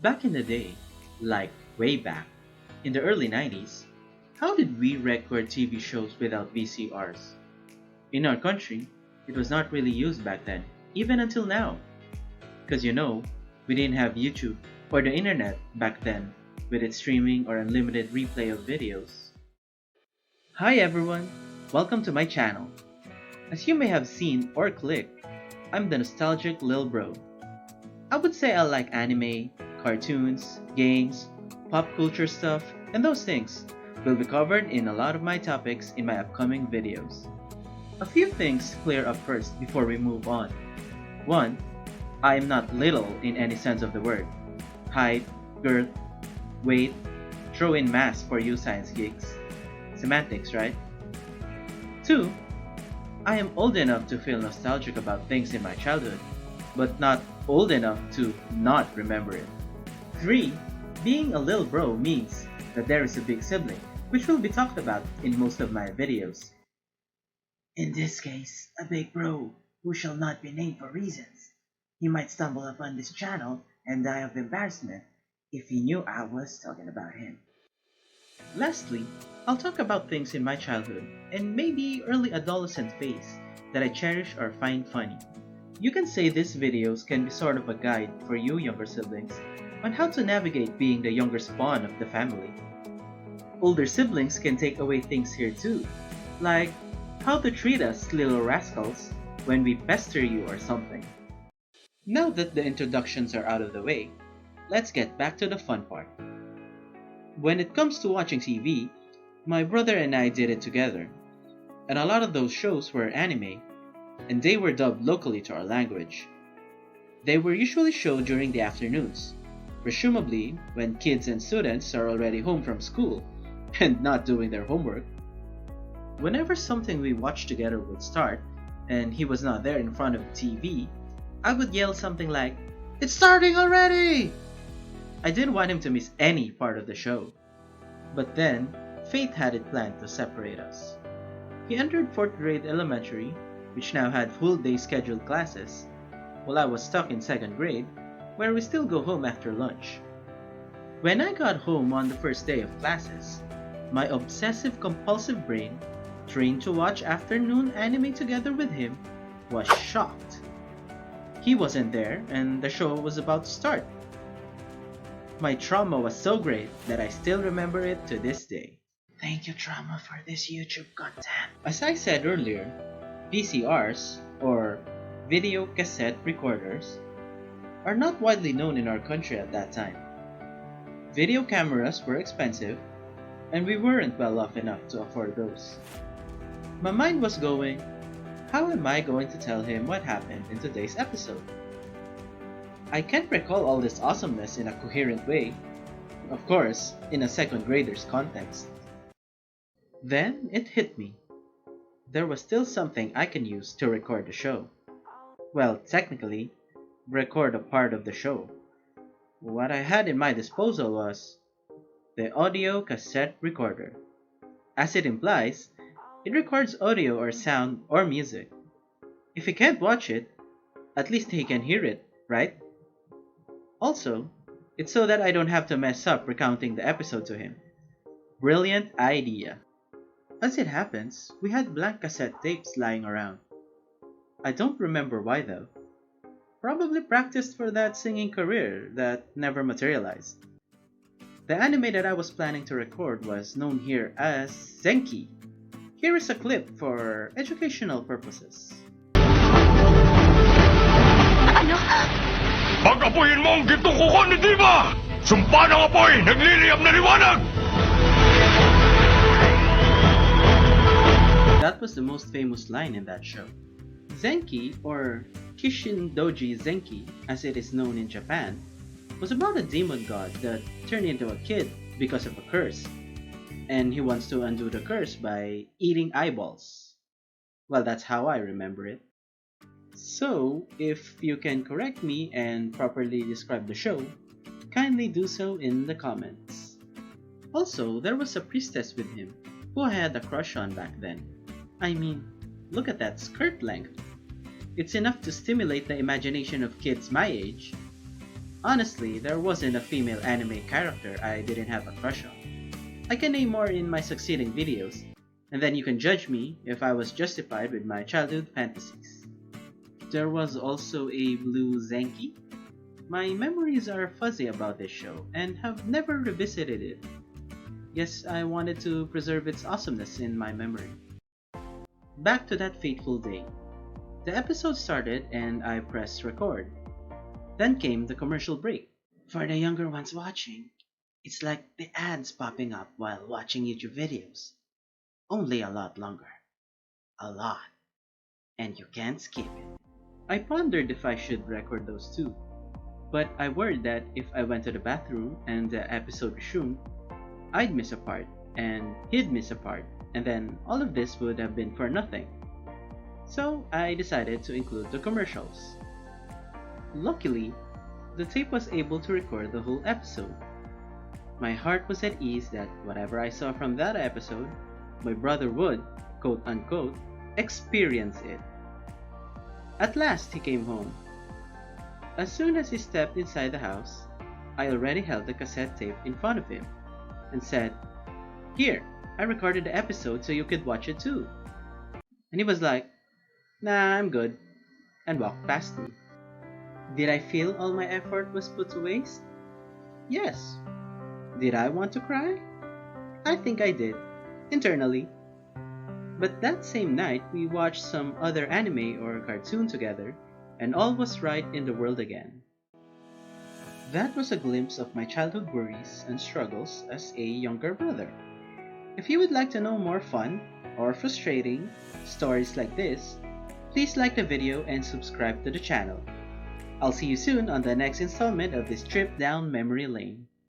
Back in the day, like way back, in the early 90's, how did we record TV shows without VCRs? In our country, it was not really used back then, even until now. Because we didn't have YouTube or the internet back then with its streaming or unlimited replay of videos. Hi everyone, welcome to my channel. As you may have seen or clicked, I'm the nostalgic lil bro. I would say I like anime, cartoons, games, pop culture stuff, and those things will be covered in a lot of my topics in my upcoming videos. A few things clear up first before we move on. 1. I am not little in any sense of the word. Height, girth, weight, throw in mass for you science geeks. Semantics, right? 2. I am old enough to feel nostalgic about things in my childhood, but not old enough to not remember it. 3. Being a little bro means that there is a big sibling, which will be talked about in most of my videos. In this case, a big bro who shall not be named for reasons. He might stumble upon this channel and die of embarrassment if he knew I was talking about him. Lastly, I'll talk about things in my childhood and maybe early adolescent phase that I cherish or find funny. You can say these videos can be sort of a guide for you younger siblings on how to navigate being the younger spawn of the family. Older siblings can take away things here too, like how to treat us little rascals when we pester you or something. Now that the introductions are out of the way, let's get back to the fun part. When it comes to watching TV, my brother and I did it together, and a lot of those shows were anime, and they were dubbed locally to our language. They were usually shown during the afternoons, presumably when kids and students are already home from school and not doing their homework. Whenever something we watched together would start, and he was not there in front of the TV, I would yell something like, "It's starting already!" I didn't want him to miss any part of the show. But then, fate had it planned to separate us. He entered 4th grade elementary, which now had full-day scheduled classes, while I was stuck in 2nd grade, where we still go home after lunch. When I got home on the first day of classes, my obsessive-compulsive brain, trained to watch afternoon anime together with him, was shocked. He wasn't there, and the show was about to start. My trauma was so great that I still remember it to this day. Thank you, Trauma, for this YouTube content. As I said earlier, VCRs, or video cassette recorders, are not widely known in our country at that time. Video cameras were expensive, and we weren't well off enough to afford those. My mind was going, how am I going to tell him what happened in today's episode? I can't recall all this awesomeness in a coherent way, of course, in a 2nd grader's context. Then it hit me. There was still something I can use to record the show. Well, technically, record a part of the show. What I had in my disposal was the audio cassette recorder. As it implies, it records audio or sound or music. If he can't watch it, at least he can hear it, right? Also, it's so that I don't have to mess up recounting the episode to him. Brilliant idea. As it happens, we had blank cassette tapes lying around. I don't remember why though. Probably practiced for that singing career that never materialized. The anime that I was planning to record was known here as Zenki. Here is a clip for educational purposes. Ano? Pag-apuyin mo ang gitong kuko ni Diva! Sumpa ng apoy! Nagliliyab na liwanag! That was the most famous line in that show. Zenki, or Kishin Doji Zenki, as it is known in Japan, was about a demon god that turned into a kid because of a curse, and he wants to undo the curse by eating eyeballs. Well, that's how I remember it. So, if you can correct me and properly describe the show, kindly do so in the comments. Also, there was a priestess with him, who I had a crush on back then. I mean, look at that skirt length. It's enough to stimulate the imagination of kids my age. Honestly, there wasn't a female anime character I didn't have a crush on. I can name more in my succeeding videos, and then you can judge me if I was justified with my childhood fantasies. There was also a blue Zenki. My memories are fuzzy about this show and have never revisited it. Guess I wanted to preserve its awesomeness in my memory. Back to that fateful day. The episode started and I pressed record. Then came the commercial break. For the younger ones watching, it's like the ads popping up while watching YouTube videos. Only a lot longer. A lot. And you can't skip it. I pondered if I should record those too, but I worried that if I went to the bathroom and the episode resumed, I'd miss a part, and he'd miss a part, and then all of this would have been for nothing. So I decided to include the commercials. Luckily, the tape was able to record the whole episode. My heart was at ease that whatever I saw from that episode, my brother would, quote unquote, experience it. At last he came home. As soon as he stepped inside the house, I already held the cassette tape in front of him and said, "Here, I recorded the episode so you could watch it too." And he was like, "Nah, I'm good," and walked past me. Did I feel all my effort was put to waste? Yes. Did I want to cry? I think I did, internally. But that same night, we watched some other anime or cartoon together, and all was right in the world again. That was a glimpse of my childhood worries and struggles as a younger brother. If you would like to know more fun or frustrating stories like this, please like the video and subscribe to the channel. I'll see you soon on the next installment of this trip down memory lane.